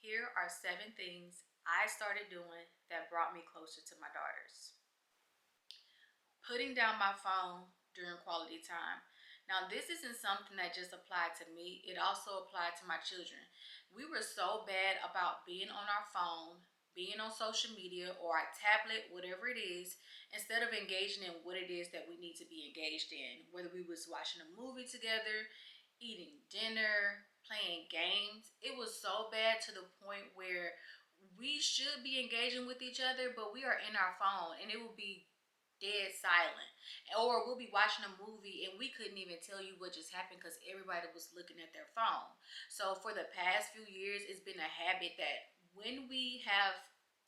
Here are 7 things I started doing that brought me closer to my daughters. Putting down my phone during quality time. Now, this isn't something that just applied to me, it also applied to my children. We were so bad about being on our phone, being on social media or our tablet, whatever it is, instead of engaging in what it is that we need to be engaged in. Whether we was watching a movie together, eating dinner, playing games. It was so bad to the point where we should be engaging with each other, but we are in our phone and it will be dead silent. Or we'll be watching a movie and we couldn't even tell you what just happened because everybody was looking at their phone. So for the past few years, it's been a habit that when we have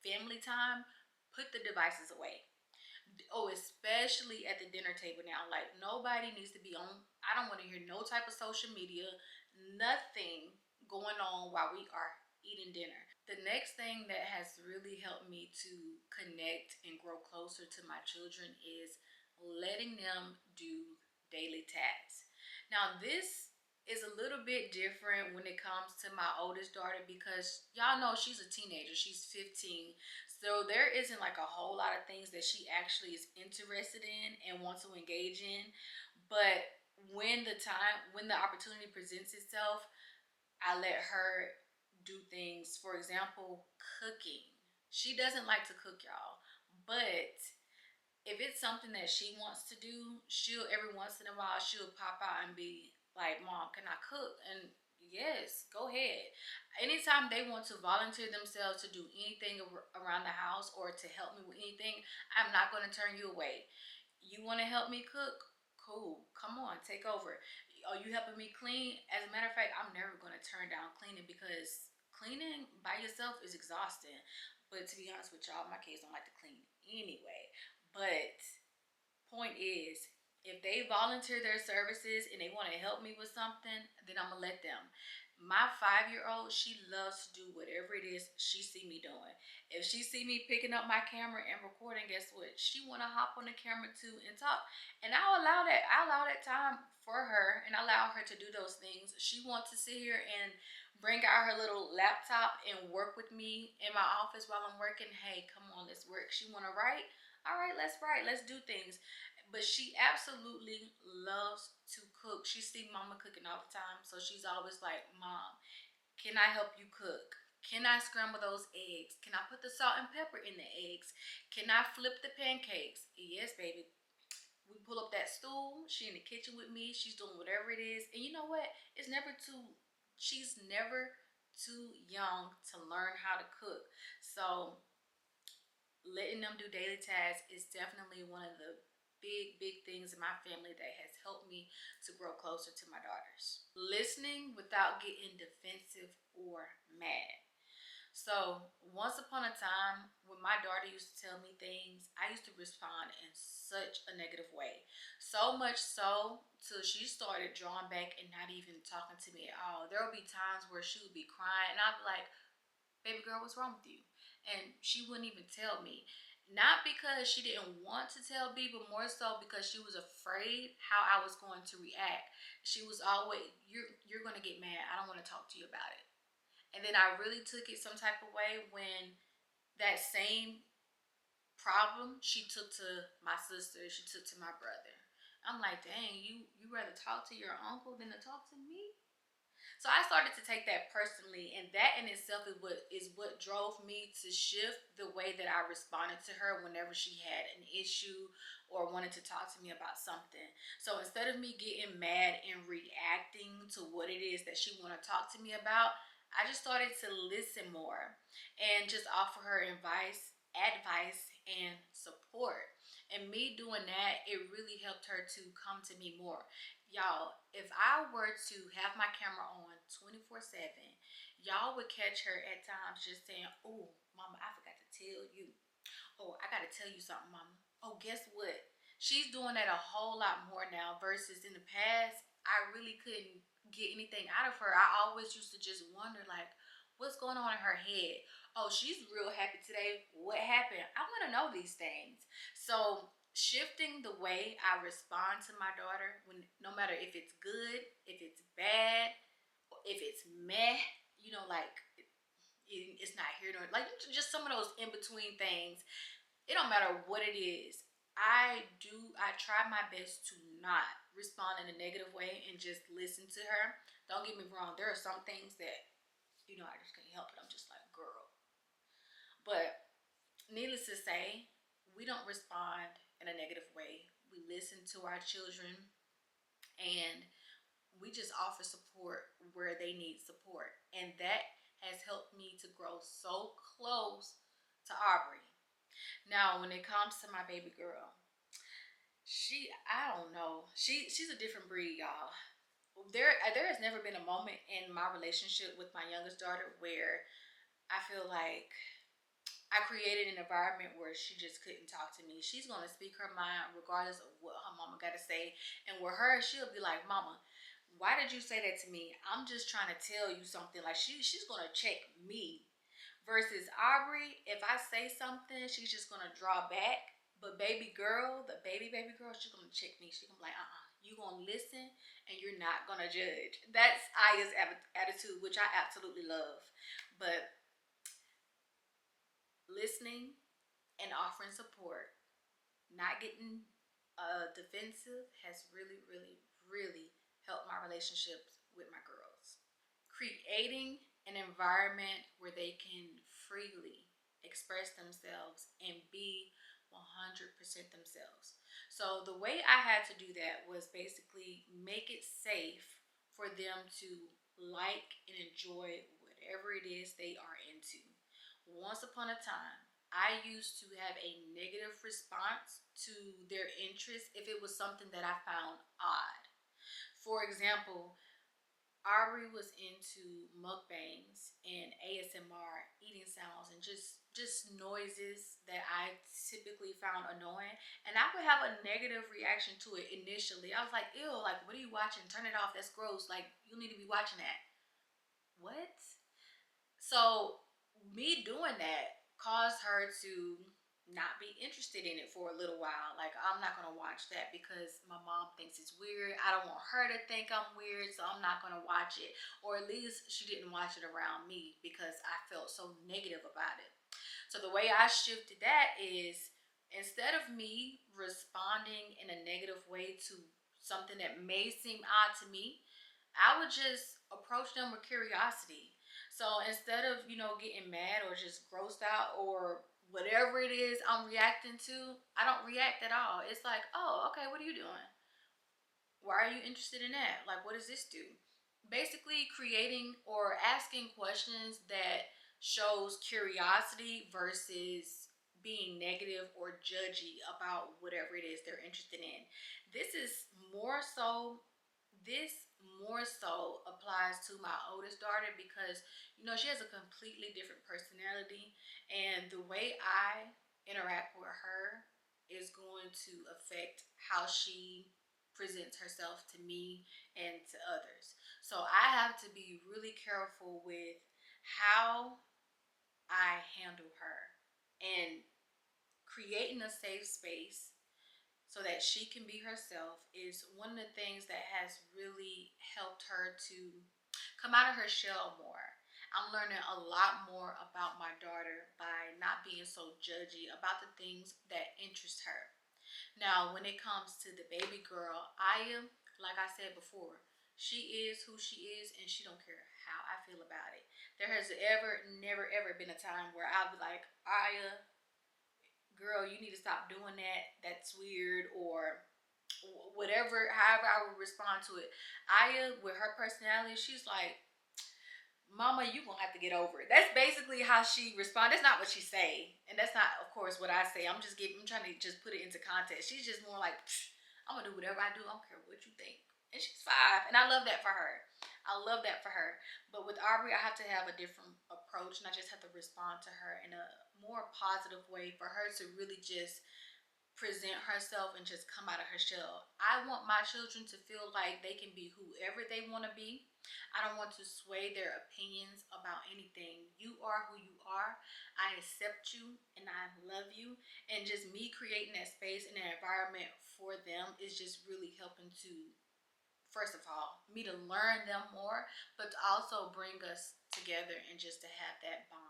family time, put the devices away. Oh, especially at the dinner table now. Like, nobody needs to be on. I don't want to hear no type of social media, nothing going on while we are eating dinner. The next thing that has really helped me to connect and grow closer to my children is letting them do daily tasks. Now, this is a little bit different when it comes to my oldest daughter because y'all know she's a teenager. She's 15. So there isn't like a whole lot of things that she actually is interested in and wants to engage in. But when the opportunity presents itself, I let her do things. For example, cooking. She doesn't like to cook, y'all, but if it's something that she wants to do, she'll every once in a while she'll pop out and be like, "Mom, can I cook?" And yes, go ahead. Anytime they want to volunteer themselves to do anything around the house or to help me with anything, I'm not going to turn you away. You want to help me cook? Cool. Come on, take over. Are you helping me clean? As a matter of fact, I'm never going to turn down cleaning because cleaning by yourself is exhausting. But to be honest with y'all, my kids don't like to clean anyway. But point is, if they volunteer their services and they want to help me with something, then I'm gonna let them. My 5-year-old, she loves to do whatever it is she see me doing. If she see me picking up my camera and recording, guess what? She wanna hop on the camera too and talk. And I'll allow that. I allow that time for her and I allow her to do those things. She wants to sit here and bring out her little laptop and work with me in my office while I'm working. Hey, come on, let's work. She wanna write? All right, let's write. Let's do things. But she absolutely loves to cook. She see mama cooking all the time, so she's always like, "Mom, can I help you cook? Can I scramble those eggs? Can I put the salt and pepper in the eggs? Can I flip the pancakes?" Yes, baby. We pull up that stool. She in the kitchen with me. She's doing whatever it is. And you know what? She's never too young to learn how to cook. So letting them do daily tasks is definitely one of the big things in my family that has helped me to grow closer to my daughters. Listening without getting defensive or mad. So once upon a time, when my daughter used to tell me things, I used to respond in such a negative way. So much so till she started drawing back and not even talking to me at all. There would be times where she would be crying and I'd be like, "Baby girl, what's wrong with you?" And she wouldn't even tell me. Not because she didn't want to tell me, but more so because she was afraid how I was going to react. She was always, you're gonna get mad. I don't want to talk to you about it. And then I really took it some type of way when that same problem she took to my sister, she took to my brother. I'm like, dang, you rather talk to your uncle than to talk to me? So I started to take that personally, and that in itself is what drove me to shift the way that I responded to her whenever she had an issue or wanted to talk to me about something. So instead of me getting mad and reacting to what it is that she want to talk to me about, I just started to listen more and just offer her advice and support. And me doing that, it really helped her to come to me more. Y'all, if I were to have my camera on 24/7, y'all would catch her at times just saying, "Oh, mama, I forgot to tell you. Oh, I got to tell you something, mama. Oh, guess what?" She's doing that a whole lot more now versus in the past, I really couldn't get anything out of her. I always used to just wonder, like, what's going on in her head? Oh, she's real happy today. What happened? I want to know these things. So shifting the way I respond to my daughter, when no matter if it's good, if it's bad, if it's meh, like it's not here nor like just some of those in between things. It don't matter what it is. I try my best to not respond in a negative way and just listen to her. Don't get me wrong, there are some things that, I just can't help it. I'm just like, girl. But needless to say, we don't respond in a negative way. We listen to our children and we just offer support where they need support. And that has helped me to grow so close to Aubrey. Now, when it comes to my baby girl, I don't know. She's a different breed, y'all. There has never been a moment in my relationship with my youngest daughter where I feel like I created an environment where she just couldn't talk to me. She's gonna speak her mind regardless of what her mama gotta say. And with her, she'll be like, "Mama, why did you say that to me? I'm just trying to tell you something." Like she's gonna check me. Versus Aubrey, if I say something, she's just gonna draw back. But baby girl, the baby girl, she's gonna check me. She's gonna be like, you gonna listen and you're not gonna judge. That's Aya's attitude, which I absolutely love. But listening and offering support, not getting defensive, has really, really, really helped my relationships with my girls. Creating an environment where they can freely express themselves and be 100% themselves. So the way I had to do that was basically make it safe for them to like and enjoy whatever it is they are into. Once upon a time, I used to have a negative response to their interest if it was something that I found odd. For example, Ari was into mukbangs and ASMR, eating sounds, and just noises that I typically found annoying. And I would have a negative reaction to it initially. I was like, ew, like, what are you watching? Turn it off. That's gross. Like, you need to be watching that. What? So, me doing that caused her to not be interested in it for a little while. Like, I'm not gonna watch that because my mom thinks it's weird. I don't want her to think I'm weird, so I'm not gonna watch it. Or at least she didn't watch it around me because I felt so negative about it. So the way I shifted that is, instead of me responding in a negative way to something that may seem odd to me, I would just approach them with curiosity. So instead of, getting mad or just grossed out or whatever it is I'm reacting to, I don't react at all. It's like, oh, okay, what are you doing? Why are you interested in that? Like, what does this do? Basically, creating or asking questions that shows curiosity versus being negative or judgy about whatever it is they're interested in. This is more so this more so applies to my oldest daughter because she has a completely different personality, and the way I interact with her is going to affect how she presents herself to me and to others. So I have to be really careful with how I handle her and creating a safe space so that she can be herself is one of the things that has really helped her to come out of her shell more. I'm learning a lot more about my daughter by not being so judgy about the things that interest her. Now, when it comes to the baby girl, like I said before, she is who she is and she don't care how I feel about it. There has never ever been a time where I'll be like, Aya, girl, you need to stop doing that. That's weird, or whatever, however I would respond to it. Aya, with her personality, she's like, Mama, you gonna have to get over it. That's basically how she responds. That's not what she say, and that's not, of course, what I say. I'm trying to just put it into context. She's just more like, I'm gonna do whatever I do. I don't care what you think. And she's 5, and I love that for her. I love that for her. But with Aubrey, I have to have a different approach, and I just have to respond to her in a more positive way for her to really just present herself and just come out of her shell. I want my children to feel like they can be whoever they want to be. I don't want to sway their opinions about anything. You are who you are. I accept you and I love you. And just me creating that space and that environment for them is just really helping to, first of all, me to learn them more, but to also bring us together and just to have that bond.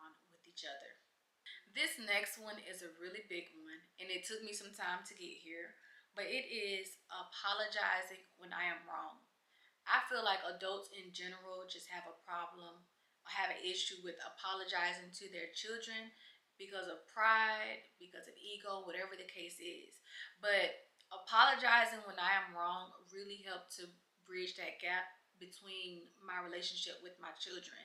This next one is a really big one, and it took me some time to get here, but it is apologizing when I am wrong. I feel like adults in general just have a problem, have an issue with apologizing to their children because of pride, because of ego, whatever the case is. But apologizing when I am wrong really helped to bridge that gap between my relationship with my children.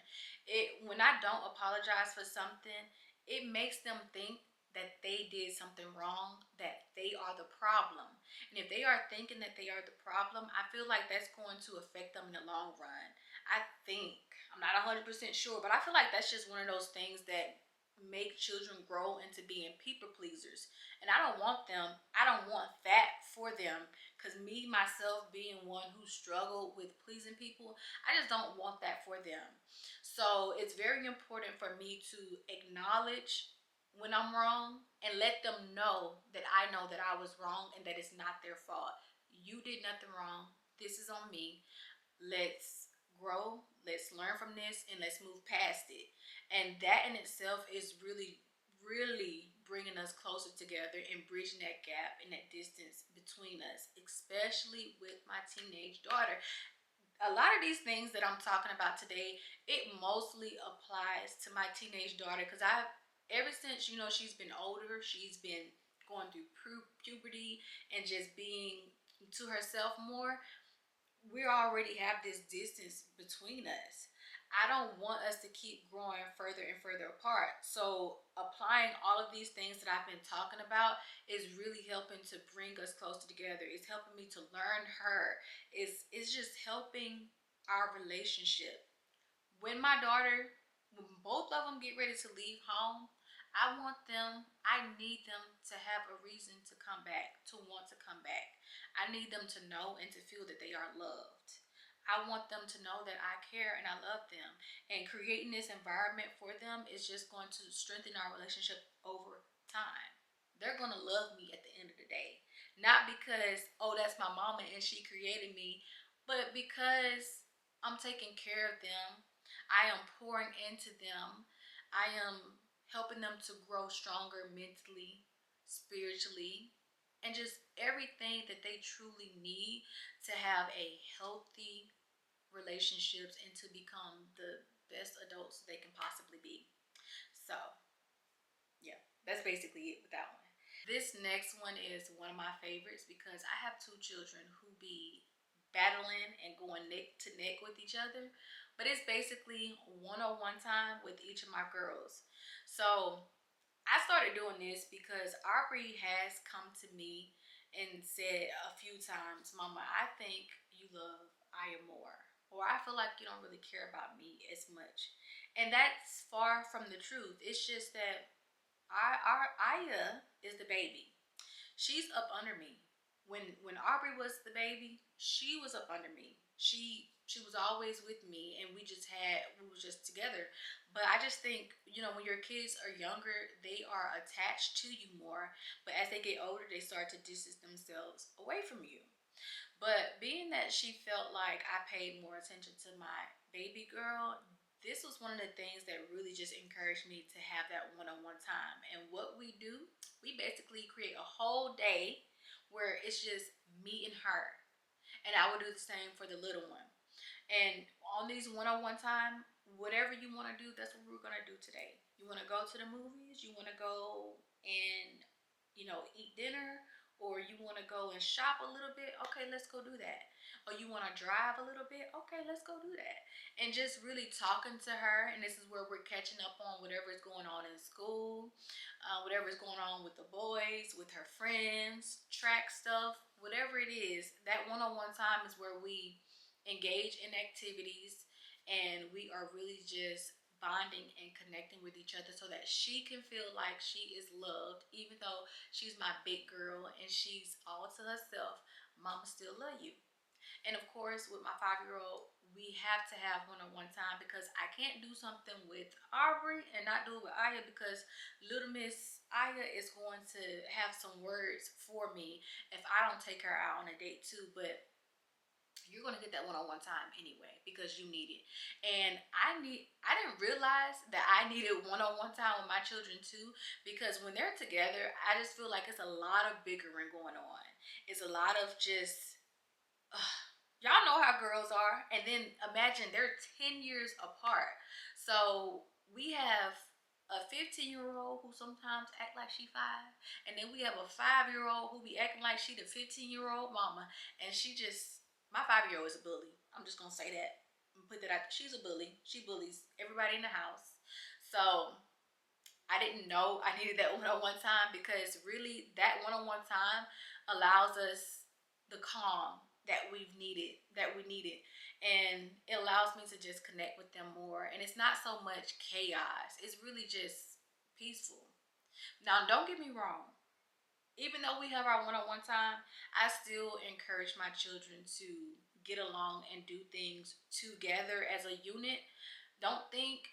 It when I don't apologize for something, it makes them think that they did something wrong, that they are the problem. And if they are thinking that they are the problem, I feel like that's going to affect them in the long run. I think, I'm not 100% sure, but I feel like that's just one of those things that make children grow into being people pleasers. And I don't want that for them, because me, myself, being one who struggled with pleasing people, I just don't want that for them. So it's very important for me to acknowledge when I'm wrong and let them know that I was wrong and that it's not their fault. You did nothing wrong. This is on me. Let's grow. Let's learn from this and let's move past it. And that in itself is really, really bringing us closer together and bridging that gap and that distance between us, especially with my teenage daughter. A lot of these things that I'm talking about today, it mostly applies to my teenage daughter because ever since, she's been older, she's been going through puberty and just being to herself more. We already have this distance between us. I don't want us to keep growing further and further apart. So, applying all of these things that I've been talking about is really helping to bring us closer together. It's helping me to learn her. It's just helping our relationship. When both of them get ready to leave home, I need them to have a reason to come back, to want to come back. I need them to know and to feel that they are loved. I want them to know that I care and I love them. And creating this environment for them is just going to strengthen our relationship over time. They're going to love me at the end of the day. Not because, oh, that's my mama and she created me, but because I'm taking care of them. I am pouring into them. I am helping them to grow stronger mentally, spiritually, and just everything that they truly need to have a healthy relationships and to become the best adults they can possibly be. So, yeah, that's basically it with that one. This next one is one of my favorites because I have two children who be battling and going neck to neck with each other. But it's basically one-on-one time with each of my girls. So I started doing this because Aubrey has come to me and said a few times, Mama, I think you love Aya more. Or I feel like you don't really care about me as much. And that's far from the truth. It's just that our Aya is the baby. She's up under me. When Aubrey was the baby, she was up under me. She was always with me and we was just together. But I just think, when your kids are younger, they are attached to you more. But as they get older, they start to distance themselves away from you. But being that she felt like I paid more attention to my baby girl, this was one of the things that really just encouraged me to have that one-on-one time. And what we do, we basically create a whole day where it's just me and her. And I will do the same for the little one. And on these one-on-one time, whatever you want to do, that's what we're going to do today. You want to go to the movies, you want to go and, eat dinner, or you want to go and shop a little bit, okay, let's go do that. Or you want to drive a little bit, okay, let's go do that. And just really talking to her, and this is where we're catching up on whatever is going on in school, whatever is going on with the boys, with her friends, track stuff, whatever it is. That one-on-one time is where we engage in activities and we are really just bonding and connecting with each other so that she can feel like she is loved, even though she's my big girl and she's all to herself. Mama still love you. And of course, with my 5-year old, we have to have one-on-one time because I can't do something with Aubrey and not do it with Aya because little Miss Aya is going to have some words for me if I don't take her out on a date too. But you're going to get that one-on-one time anyway because you need it. And I didn't realize that I needed one-on-one time with my children too, because when they're together, I just feel like it's a lot of bickering going on. It's a lot of just y'all know how girls are. And then imagine they're 10 years apart. So we have a 15-year-old who sometimes act like she 5, and then we have a 5-year-old who be acting like she the 15-year-old mama, and she just, my 5-year-old is a bully. I'm just gonna say that. Put that out. She's a bully. She bullies everybody in the house. So I didn't know I needed that one-on-one time, because really that one-on-one time allows us the calm that we needed, and it allows me to just connect with them more. And it's not so much chaos, it's really just peaceful. Now don't get me wrong, even though we have our one-on-one time, I still encourage my children to get along and do things together as a unit. Don't think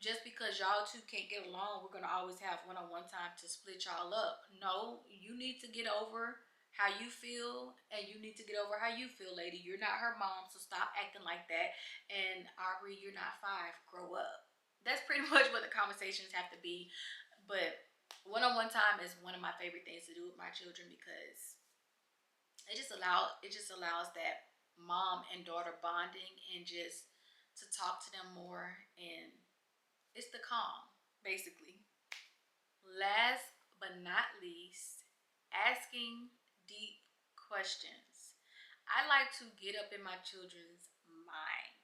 just because y'all two can't get along, we're gonna always have one-on-one time to split y'all up. No, you need to get over how you feel, and you need to get over how you feel, lady. You're not her mom, so stop acting like that. And Aubrey, you're not 5, grow up. That's pretty much what the conversations have to be. But one-on-one time is one of my favorite things to do with my children, because it just allows that mom and daughter bonding, and just to talk to them more, and it's the calm, basically. Last but not least, asking deep questions. I like to get up in my children's mind.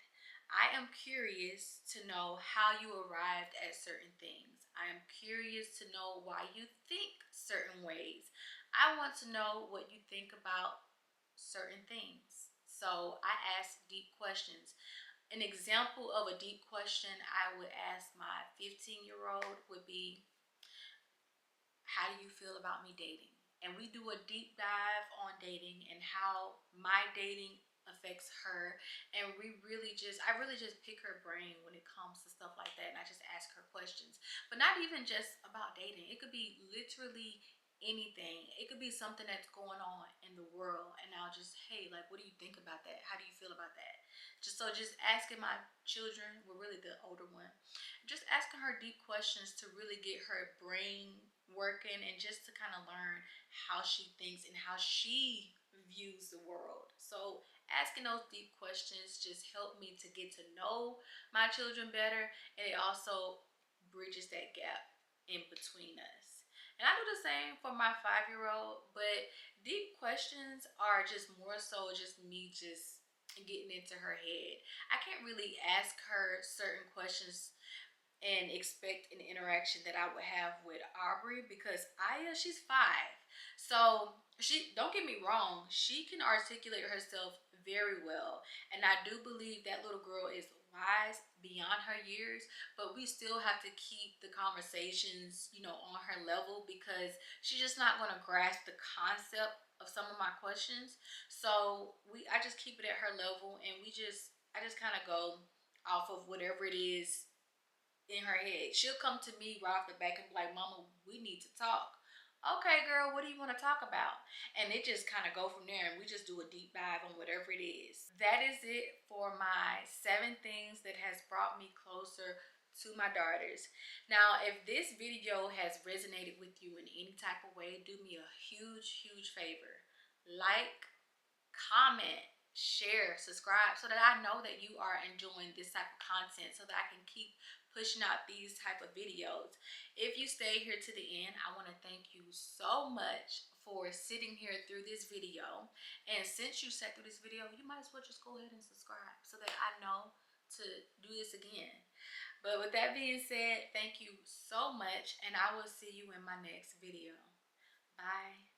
I am curious to know how you arrived at certain things. I am curious to know why you think certain ways. I want to know what you think about certain things. So I ask deep questions. An example of a deep question I would ask my 15-year-old would be, how do you feel about me dating? And we do a deep dive on dating and how my dating affects her. And I really just pick her brain when it comes to stuff like that. And I just ask her questions, but not even just about dating. It could be literally anything. It could be something that's going on in the world, and I'll just, hey, like, what do you think about that? How do you feel about that? Just asking my children, well, really the older one, just asking her deep questions to really get her brain working, and just to kind of learn how she thinks and how she views the world. So asking those deep questions just help me to get to know my children better, and it also bridges that gap in between us. And I do the same for my 5-year-old, but deep questions are just more so just me just getting into her head. I can't really ask her certain questions and expect an interaction that I would have with Aubrey, because Aya, she's 5. So she, don't get me wrong, she can articulate herself very well. And I do believe that little girl is wise beyond her years, but we still have to keep the conversations, on her level, because she's just not going to grasp the concept of some of my questions. So I just keep it at her level, and I just kind of go off of whatever it is in her head. She'll come to me right off the back and be like, Mama, we need to talk. Okay, girl, what do you want to talk about? And it just kind of go from there, and we just do a deep dive on whatever it is. That is it for my 7 things that has brought me closer to my daughters. Now, if this video has resonated with you in any type of way, do me a huge favor. Like, comment, share, subscribe, so that I know that you are enjoying this type of content, so that I can keep pushing out these type of videos. If you stay here to the end, I want to thank you so much for sitting here through this video. And since you sat through this video, you might as well just go ahead and subscribe, so that I know to do this again. But with that being said, thank you so much, and I will see you in my next video. Bye.